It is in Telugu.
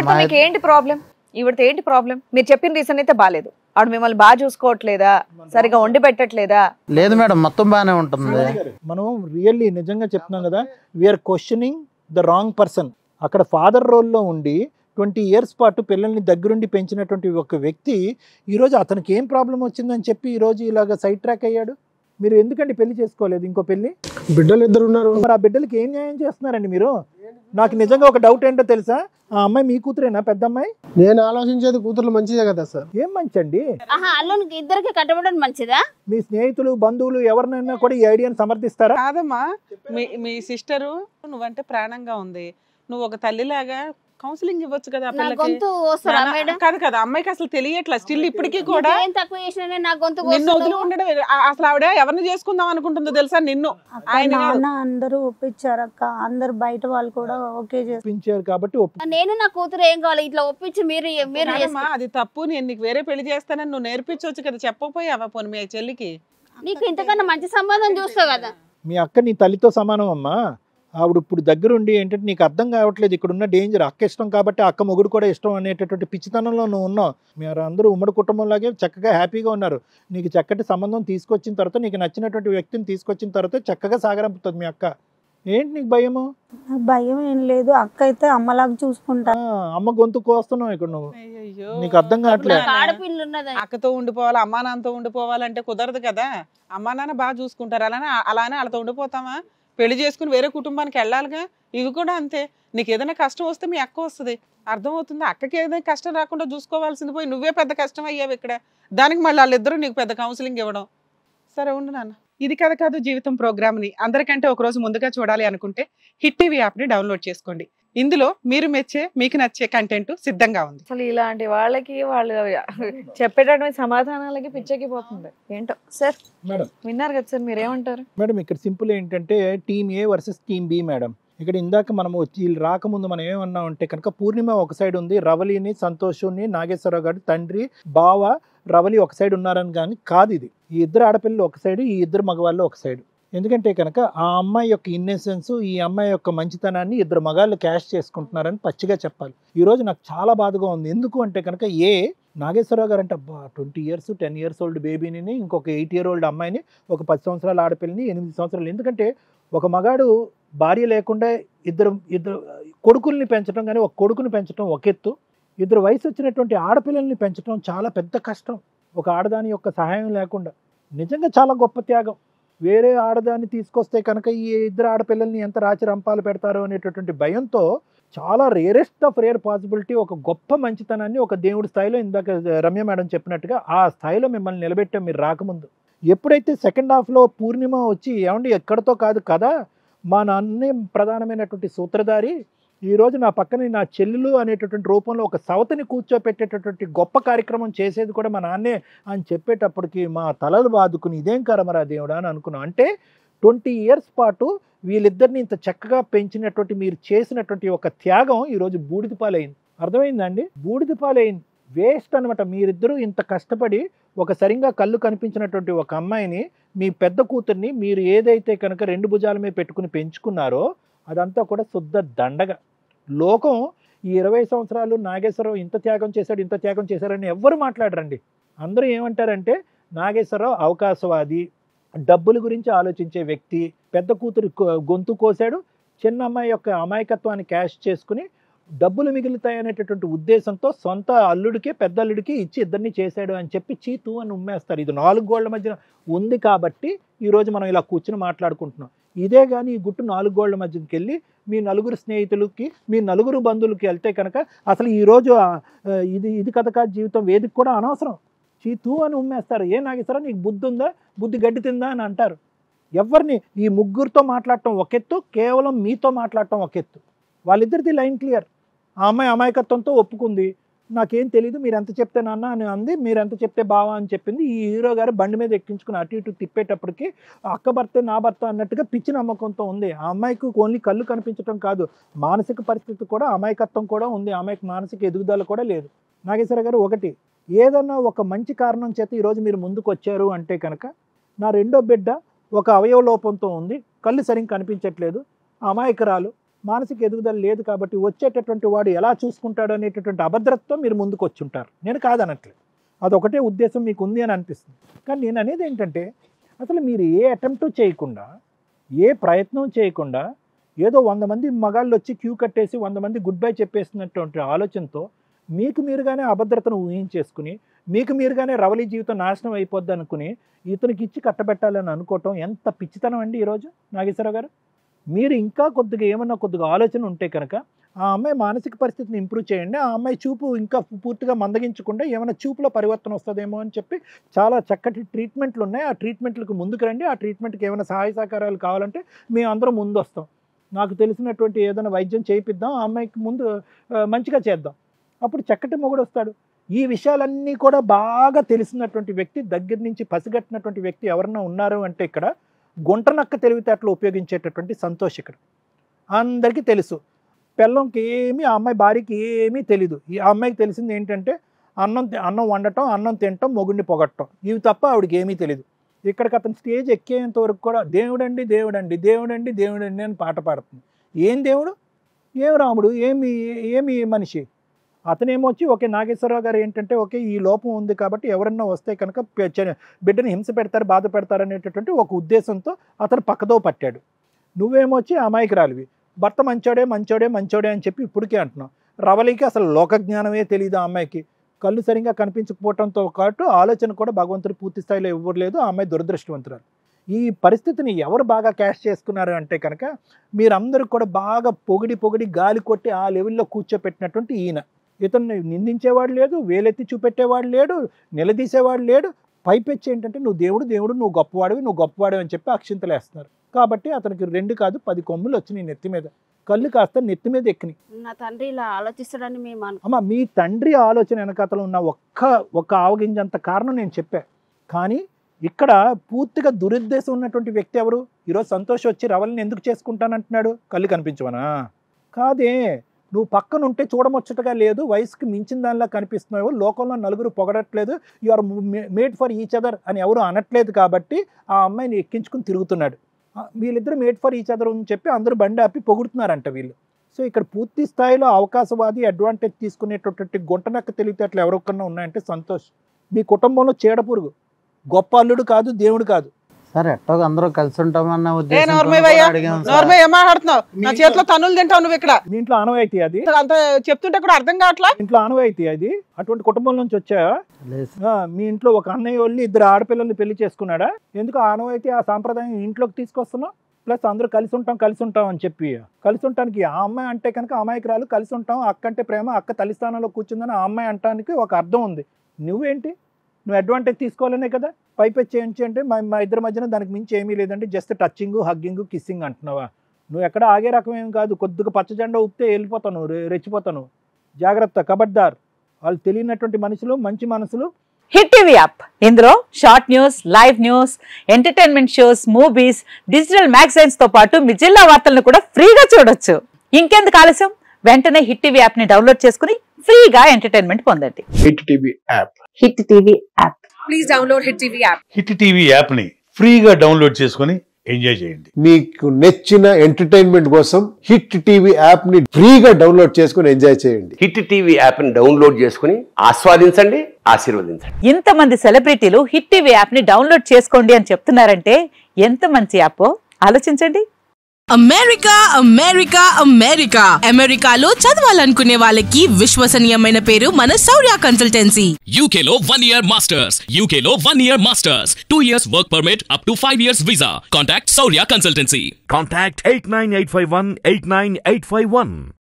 ఈవిడతో మీకు ఏంటి ప్రాబ్లం? ఈవిడతో ఏంటి ప్రాబ్లం? మీరు చెప్పిన రీజన్ అయితే బాలేదు. ఆవిడ మిమ్మల్ని బాగా చూసుకోవట్లేదా, సరిగా వండి పెట్టట్లేదా? లేదు మేడం, మొత్తం బాగానే ఉంటుంది. మనం రియల్లీ నిజంగా చెప్తున్నాం కదా, we are questioning the wrong person. అక్కడ ఫాదర్ రోల్లో ఉండి 20 years పాటు పిల్లల్ని దగ్గరుండి పెంచినటువంటి ఒక వ్యక్తి ఈరోజు అతనికి ఏం ప్రాబ్లం వచ్చిందని చెప్పి ఈరోజు ఇలాగ సైడ్ ట్రాక్ అయ్యాడు. మీరు ఎందుకండి పెళ్లి చేసుకోలేదు? ఇంకో పెళ్లి బిడ్డలు 2 ఉన్నారు. మరి ఆ బిడ్డలకి ఏం న్యాయం చేస్తున్నారండి మీరు? నాకు నిజంగా ఒక డౌట్ ఏంటో తెలుసా, ఆ అమ్మాయి మీ కూతురేనా? పెద్ద అమ్మాయి? నేను ఆలోచించేది కూతురు మంచిదే కదా సార్. ఏం మంచండి? అల్లునికి ఇద్దరికి కట్టబడడం మంచిదా? మీ స్నేహితులు బంధువులు ఎవరినైనా కూడా ఈ ఐడియాని సమర్థిస్తారా? కాదమ్మా, మీ సిస్టరు నువ్వంటే ప్రాణంగా ఉంది, నువ్వు ఒక తల్లిలాగా కౌన్సిలింగ్ ఇవ్వచ్చు కదా కాదు కదా. అమ్మాయికి అసలు తెలియట్లా స్టిల్ ఇప్పటికీ కూడా. నిన్ను వదిలి ఉండడం అసలు ఆవిడ ఎవరిని చేసుకుందాం అనుకుంటుందో తెలుసా? నిన్ను ఆయన అందరూ ఒప్పించారు అక్క, అందరు బయట వాళ్ళు కూడా ఓకే ఒప్పించారు కాబట్టి నేను నా కూతురు ఏం కావాలి ఇట్లా ఒప్పించి మీరు అది తప్పు. నేను నీకు వేరే పెళ్లి చేస్తానని నువ్వు నేర్పించవచ్చు కదా, చెప్పపోయావా పోనీ మీ చెల్లికి? నీకు ఇంతకన్నా మంచి సంబంధం చూస్తావు కదా. మీ అక్క నీ తల్లితో సమానం అమ్మా. ఆవిడ ఇప్పుడు దగ్గరుండి ఏంటంటే నీకు అర్థం కావట్లేదు ఇక్కడ ఉన్న డేంజర్. అక్క ఇష్టం కాబట్టి అక్క మొగుడు కూడా ఇష్టం అనేటటువంటి పిచ్చితనంలో నువ్వు ఉన్నావు. మీరు అందరూ ఉమ్మడి కుటుంబంలాగే చక్కగా హ్యాపీగా ఉన్నారు. నీకు చక్కటి సంబంధం తీసుకొచ్చిన తర్వాత, నీకు నచ్చినటువంటి వ్యక్తిని తీసుకొచ్చిన తర్వాత చక్కగా సాగరంపుతుంది మీ అక్క. ఏంటి నీకు భయము? భయం ఏం లేదు, అక్క అయితే అమ్మలాగా చూసుకుంటా. అమ్మ గొంతు కోస్తున్నావు ఇక్కడ నువ్వు. నీకు అర్థం కావట్లేదు. అక్కతో ఉండిపోవాలి, అమ్మా నాన్నతో ఉండిపోవాలంటే కుదరదు కదా. అమ్మా నాన్న బాగా చూసుకుంటారు, అలానే వాళ్ళతో ఉండిపోతామా? పెళ్లి చేసుకుని వేరే కుటుంబానికి వెళ్ళాలిగా. ఇవి కూడా అంతే. నీకు ఏదైనా కష్టం వస్తే మీ అక్క వస్తుంది, అర్థమవుతుంది. అక్కకి ఏదైనా కష్టం రాకుండా చూసుకోవాల్సింది పోయి నువ్వే పెద్ద కష్టం అయ్యావు ఇక్కడ. దానికి మళ్ళీ వాళ్ళిద్దరూ నీకు పెద్ద కౌన్సిలింగ్ ఇవ్వడం. సరే ఉండు నాన్న. ఇది కథ కాదు జీవితం ప్రోగ్రామ్ని అందరికంటే ఒకరోజు ముందుగా చూడాలి అనుకుంటే హిట్ టీవీ యాప్ని డౌన్లోడ్ చేసుకోండి. ఇందులో మీరు మెచ్చే, మీకు నచ్చే కంటెంట్ సిద్ధంగా ఉంది. అసలు ఇలాంటి వాళ్ళకి వాళ్ళు చెప్పేటటువంటి సమాధానాలకి పిచ్చెక్కిపోతుంది ఏంటో. సార్ మేడం విన్నారు కదా సార్, మీరేమంటారు? మేడం ఇక్కడ సింపుల్ ఏంటంటే team A versus team B madam. ఇక్కడ ఇందాక మనం వచ్చి వీళ్ళు రాకముందు మనం ఏమన్నా ఉంటే కనుక పూర్ణిమ ఒక సైడ్ ఉంది, రవలిని, సంతోషుని, నాగేశ్వరరావు గారి తండ్రి, బావ, రవలి ఒక సైడ్ ఉన్నారని కానీ కాదు. ఇది ఈ ఇద్దరు ఆడపిల్లలు ఒక సైడు, ఈ ఇద్దరు మగవాళ్ళు ఒక సైడు. ఎందుకంటే కనుక ఆ అమ్మాయి యొక్క ఇన్నెసెన్స్, ఈ అమ్మాయి యొక్క మంచితనాన్ని ఇద్దరు మగాళ్ళు క్యాష్ చేసుకుంటున్నారని పచ్చిగా చెప్పాలి. ఈరోజు నాకు చాలా బాధగా ఉంది. ఎందుకు అంటే కనుక నాగేశ్వరరావు గారు అంటే 20 years 10 years ఓల్డ్ బేబీని, ఇంకొక 8 year old అమ్మాయిని, ఒక 10 సంవత్సరాల ఆడపిల్లని, 8 సంవత్సరాలు. ఎందుకంటే ఒక మగాడు భార్య లేకుండా ఇద్దరు కొడుకుల్ని పెంచడం కానీ ఒక కొడుకుని పెంచడం ఒక ఎత్తు, ఇద్దరు వయసు వచ్చినటువంటి ఆడపిల్లల్ని పెంచడం చాలా పెద్ద కష్టం. ఒక ఆడదాని యొక్క సహాయం లేకుండా నిజంగా చాలా గొప్ప త్యాగం. వేరే ఆడదాన్ని తీసుకొస్తే కనుక ఈ ఇద్దరు ఆడపిల్లల్ని ఎంత రాచి రంపాలు పెడతారో అనేటటువంటి భయంతో చాలా రేరెస్ట్ ఆఫ్ రేర్ పాసిబిలిటీ ఒక గొప్ప మంచితనాన్ని ఒక దేవుడి స్థాయిలో, ఇందాక రమ్య మేడం చెప్పినట్టుగా ఆ స్థాయిలో మిమ్మల్ని నిలబెట్టాం మీరు రాకముందు. ఎప్పుడైతే సెకండ్ హాఫ్లో పూర్ణిమ వచ్చి ఏమండి ఎక్కడితో కాదు కదా, మా నాన్నే ప్రధానమైనటువంటి సూత్రధారి, ఈరోజు నా పక్కన నా చెల్లెలు అనేటటువంటి రూపంలో ఒక సవతిని కూర్చోపెట్టేటటువంటి గొప్ప కార్యక్రమం చేసేది కూడా మా నాన్నే అని చెప్పేటప్పటికి మా తలలు బాదుకుని ఇదేం కరమరా దేవుడా అని అనుకున్నాం. అంటే 20 years పాటు వీళ్ళిద్దరిని ఇంత చక్కగా పెంచినటువంటి మీరు చేసినటువంటి ఒక త్యాగం ఈరోజు బూడిదపాలైంది. అర్థమైందండి? బూడిదపాలైంది, వేస్ట్ అనమాట. మీరిద్దరూ ఇంత కష్టపడి ఒక సరిగ్గా కళ్ళు కనిపించినటువంటి ఒక అమ్మాయిని, మీ పెద్ద కూతుర్ని మీరు ఏదైతే కనుక 2 భుజాల మీద పెట్టుకుని పెంచుకున్నారో అదంతా కూడా శుద్ధ దండగ. లోకం ఈ 20 సంవత్సరాలు నాగేశ్వరరావు ఇంత త్యాగం చేశారని ఎవ్వరు మాట్లాడరండి. అందరూ ఏమంటారంటే నాగేశ్వరరావు అవకాశవాది, డబ్బుల గురించి ఆలోచించే వ్యక్తి, పెద్ద కూతురు గొంతు కోసాడు, చిన్న అమ్మాయి యొక్క అమాయకత్వాన్ని క్యాష్ చేసుకుని డబ్బులు మిగులుతాయనేటటువంటి ఉద్దేశంతో సొంత అల్లుడికి పెద్ద అల్లుడికి ఇచ్చి ఇద్దరిని చేశాడు అని చెప్పి చీతూ అని ఉమ్మేస్తారు. ఇది 4 గోళ్ల మధ్య ఉంది కాబట్టి ఈరోజు మనం ఇలా కూర్చుని మాట్లాడుకుంటున్నాం. ఇదే కానీ ఈ గుట్టు 4 గోళ్ల మధ్యకి వెళ్ళి మీ నలుగురు స్నేహితులకి, మీ నలుగురు బంధువులకి వెళ్తే కనుక అసలు ఈరోజు ఇది కథ కాదు జీవితం వేదిక కూడా అనవసరం. చీతూ అని ఉమ్మేస్తారు. నాగేశ్వరరావు నీకు బుద్ధి ఉందా, బుద్ధి గడ్డి తిందా అని అంటారు. ఎవరిని ఈ ముగ్గురితో మాట్లాడటం ఒక ఎత్తు, కేవలం మీతో మాట్లాడటం ఒక ఎత్తు. వాళ్ళిద్దరిది లైన్ క్లియర్. ఆ అమ్మాయి అమాయకత్వంతో ఒప్పుకుంది, నాకేం తెలీదు మీరు ఎంత చెప్తే నాన్న అని అంది, మీరు ఎంత చెప్తే బావా అని చెప్పింది. ఈ హీరో గారు బండి మీద ఎక్కించుకుని అటు ఇటు తిప్పేటప్పటికి అక్క భర్తే నా భర్త అన్నట్టుగా పిచ్చి నమ్మకంతో ఉంది. ఆ అమ్మాయికి ఓన్లీ కళ్ళు కనిపించడం కాదు, మానసిక పరిస్థితి కూడా, అమాయకత్వం కూడా ఉంది. అమ్మాయికి మానసిక ఎదుగుదల కూడా లేదు. నాగేశ్వర గారు ఒకటి, ఏదన్నా ఒక మంచి కారణం చేత ఈరోజు మీరు ముందుకు వచ్చారు అంటే కనుక, నా రెండో బిడ్డ ఒక అవయవ లోపంతో ఉంది, కళ్ళు సరిగ్గా కనిపించట్లేదు, అమాయకురాలు, మానసిక ఎదుగుదల లేదు కాబట్టి వచ్చేటటువంటి వాడు ఎలా చూసుకుంటాడు అనేటటువంటి అభద్రతతో మీరు ముందుకు వచ్చి ఉంటారు. నేను కాదనట్లేదు, అదొకటే ఉద్దేశం మీకు ఉంది అని అనిపిస్తుంది. కానీ నేను అనేది ఏంటంటే అసలు మీరు ఏ అటెంప్ట్ చేయకుండా, ఏ ప్రయత్నం చేయకుండా, ఏదో 100 మంది మగాళ్ళు వచ్చి క్యూ కట్టేసి 100 మంది గుడ్ బై చెప్పేసినటువంటి ఆలోచనతో మీకు మీరుగానే అభద్రతను ఊహించేసుకుని, మీకు మీరుగానే రవలి జీవితం నాశనం అయిపోద్ది అనుకుని ఇతనికి ఇచ్చి కట్టబెట్టాలని అనుకోవటం ఎంత పిచ్చితనం అండి ఈరోజు నాగేశ్వరరావు గారు. మీరు ఇంకా కొద్దిగా ఆలోచన ఉంటే కనుక ఆ అమ్మాయి మానసిక పరిస్థితిని ఇంప్రూవ్ చేయండి. ఆ అమ్మాయి చూపు ఇంకా పూర్తిగా మందగించకుండా ఏమైనా చూపులో పరివర్తన వస్తుందేమో అని చెప్పి చాలా చక్కటి ట్రీట్మెంట్లు ఉన్నాయి. ఆ ట్రీట్మెంట్లకు ముందుకు రండి. ఆ ట్రీట్మెంట్కి ఏమైనా సహాయ సహకారాలు కావాలంటే మేము అందరం ముందు వస్తాం. నాకు తెలిసినటువంటి ఏదైనా వైద్యం చేయిద్దాం, ఆ అమ్మాయికి ముందు మంచిగా చేద్దాం. అప్పుడు చక్కటి మొగుడు వస్తాడు. ఈ విషయాలన్నీ కూడా బాగా తెలిసినటువంటి వ్యక్తి, దగ్గర నుంచి పసిగట్టినటువంటి వ్యక్తి ఎవరన్నా ఉన్నారు అంటే ఇక్కడ గుంటనక్క తెలివితేటలు ఉపయోగించేటటువంటి సంతోష్. ఇక్కడ అందరికీ తెలుసు, పిల్లంకి ఏమీ, ఆ అమ్మాయి భార్యకి ఏమీ తెలీదు. ఈ అమ్మాయికి తెలిసింది ఏంటంటే అన్నం వండటం, అన్నం తినటం, మొగుడిని పొగట్టడం, ఇవి తప్ప ఆవిడకి ఏమీ తెలియదు. ఇక్కడికి అతను స్టేజ్ ఎక్కేంత వరకు కూడా దేవుడండి దేవుడండి దేవుడండి దేవుడండి అని పాట పాడుతుంది. ఏం దేవుడు, ఏం రాముడు, ఏమి మనిషి. అతనేమో వచ్చి ఓకే నాగేశ్వరరావు గారు ఏంటంటే ఓకే ఈ లోపం ఉంది కాబట్టి ఎవరన్నా వస్తే కనుక బిడ్డని హింస పెడతారు, బాధ పెడతారు అనేటటువంటి ఒక ఉద్దేశంతో అతను పక్కదో పట్టాడు. నువ్వేమొచ్చి అమాయకురాలివి, భర్త మంచోడే మంచోడే మంచోడే అని చెప్పి ఇప్పటికే అంటున్నావు. రవలికి అసలు లోకజ్ఞానమే తెలియదు. ఆ అమ్మాయికి కళ్ళు సరిగ్గా కనిపించకపోవడంతో పాటు ఆలోచన కూడా భగవంతుడు పూర్తి స్థాయిలో ఇవ్వలేదు. ఆ అమ్మాయి దురదృష్టవంతురాలు. ఈ పరిస్థితిని ఎవరు బాగా క్యాష్ చేసుకున్నారు అంటే కనుక మీరందరూ కూడా బాగా పొగిడి గాలి కొట్టి ఆ లెవెల్లో కూర్చోపెట్టినటువంటి ఈయన. ఇతన్ని నిందించేవాడు లేదు, వేలెత్తి చూపెట్టేవాడు లేడు, నిలదీసేవాడు లేడు. పైపెచ్చి ఏంటంటే నువ్వు దేవుడు దేవుడు, నువ్వు గొప్పవాడివి అని చెప్పి అక్షింతలు వేస్తున్నారు. కాబట్టి అతనికి 2 కాదు 10 కొమ్ములు వచ్చినాయి నెత్తి మీద. కళ్ళు కాస్త నెత్తి మీద ఎక్కినాయి. నా తండ్రి ఇలా ఆలోచిస్తాడని మేము అమ్మ, మీ తండ్రి ఆలోచన వెనకాతలో ఉన్న ఒక్క ఆవగింజంత కారణం నేను చెప్పా. కానీ ఇక్కడ పూర్తిగా దురుద్దేశం ఉన్నటువంటి వ్యక్తి ఎవరు? ఈరోజు సంతోష్ వచ్చి రవలిని ఎందుకు చేసుకుంటానంటున్నాడు? కళ్ళు కనిపించవనా? కాదే, నువ్వు పక్కన ఉంటే చూడముచ్చటగా లేదు, వయసుకి మించిన దానిలా కనిపిస్తున్నావు, లోకంలో నలుగురు పొగడట్లేదు, you are made for each other అని ఎవరు అనట్లేదు కాబట్టి ఆ అమ్మాయిని ఎక్కించుకుని తిరుగుతున్నాడు. వీళ్ళిద్దరు మేడ్ ఫర్ ఈచ్ అదర్ అని చెప్పి అందరూ బండి ఆపి పొగుడుతున్నారంట వీళ్ళు. సో ఇక్కడ పూర్తి స్థాయిలో అవకాశవాది, అడ్వాంటేజ్ తీసుకునేటటువంటి గుంటనక్క తెలివితేటలు ఎవరికన్నా ఉన్నాయంటే సంతోష్. మీ కుటుంబంలో చీడపురుగు, గొప్ప అల్లుడు కాదు, దేవుడు కాదు. సరే ఎట్టో అందరూ కలిసి ఉంటామన్న మాట్లాడుతున్నావు, నా చేతిలో తన్నులు తింటావు నువ్వు. ఇక్కడ మీ ఇంట్లో ఆనవాయితీ అది, అంత చెప్తుంటే కూడా అర్థం కావట్లా. ఇంట్లో ఆనవాయితీ అది. అటువంటి కుటుంబం నుంచి వచ్చా? మీ ఇంట్లో ఒక అన్నయ్య వాళ్ళు 2 ఆడపిల్లల్ని పెళ్లి చేసుకున్నాడా? ఎందుకు ఆనవాయితీ, ఆ సాంప్రదాయం ఇంట్లోకి తీసుకొస్తున్నావు? ప్లస్ అందరూ కలిసి ఉంటాం అని చెప్పి కలిసి ఉంటానికి ఆ అమ్మాయి అంటే కనుక అమాయకురాలు, కలిసి ఉంటాం, అక్క అంటే ప్రేమ, అక్క తల్లి స్థానంలో కూర్చుందని ఆ అమ్మాయి అంటానికి ఒక అర్థం ఉంది. నువ్వేంటి, నువ్వు అడ్వాంటేజ్ తీసుకోవాలనే కదా. పైపెచ్చి ఏంటి అంటే మా ఇద్దరి మధ్యన దానికి మించి ఏమీ లేదంటే జస్ట్ టచ్చింగ్, హగ్గింగ్, కిస్సింగ్ అంటున్నావా? నువ్వు ఎక్కడ ఆగే రకం ఏం కాదు. కొద్దిగా పచ్చజెండా ఊపితే వెళ్ళిపోతాను, రెచ్చిపోతాను. జాగ్రత్త, కబడ్దార్. వాళ్ళు తెలియనటువంటి మనుషులు, మంచి మనసులు. హిట్ టీవీ యాప్, ఇందులో short news, live news, entertainment shows, movies, digital magazines తో పాటు మీ జిల్లా వార్తలను కూడా ఫ్రీగా చూడొచ్చు. ఇంకెందుకు ఆలస్యం, వెంటనే హిట్ టీవీ యాప్ ని డౌన్లోడ్ చేసుకుని ఫ్రీగా ఎంటర్టైన్మెంట్ పొందండి. Hit TV app, hit TV app, please download hit TV app. Hit TV app ని ఫ్రీగా డౌన్లోడ్ చేసుకుని ఎంజాయ్ చేయండి. మీకు నచ్చిన ఎంటర్టైన్మెంట్ కోసం హిట్ టీవీ యాప్ ని ఫ్రీగా డౌన్లోడ్ చేసుకుని ఎంజాయ్ చేయండి. హిట్ టీవీ యాప్ ని డౌన్లోడ్ చేసుకుని ఆస్వాదించండి, ఆశీర్వదించండి. ఇంతమంది సెలబ్రిటీలు హిట్ టీవీ యాప్ ని డౌన్లోడ్ చేసుకోండి అని చెప్తున్నారంటే ఎంత మంచి యాప్ ఆలోచించండి. అమెరికా అమెరికా అమెరికా అమెరికాలో చదవాలనుకునే వాళ్ళకి విశ్వసనీయమైన పేరు మన శౌర్య కన్సల్టెన్సీ. UK లో 1 year masters, UK లో 1 year masters, 2 years work permit up to 5 years visa. Contact Saurya Consultancy. Contact 89851 89851.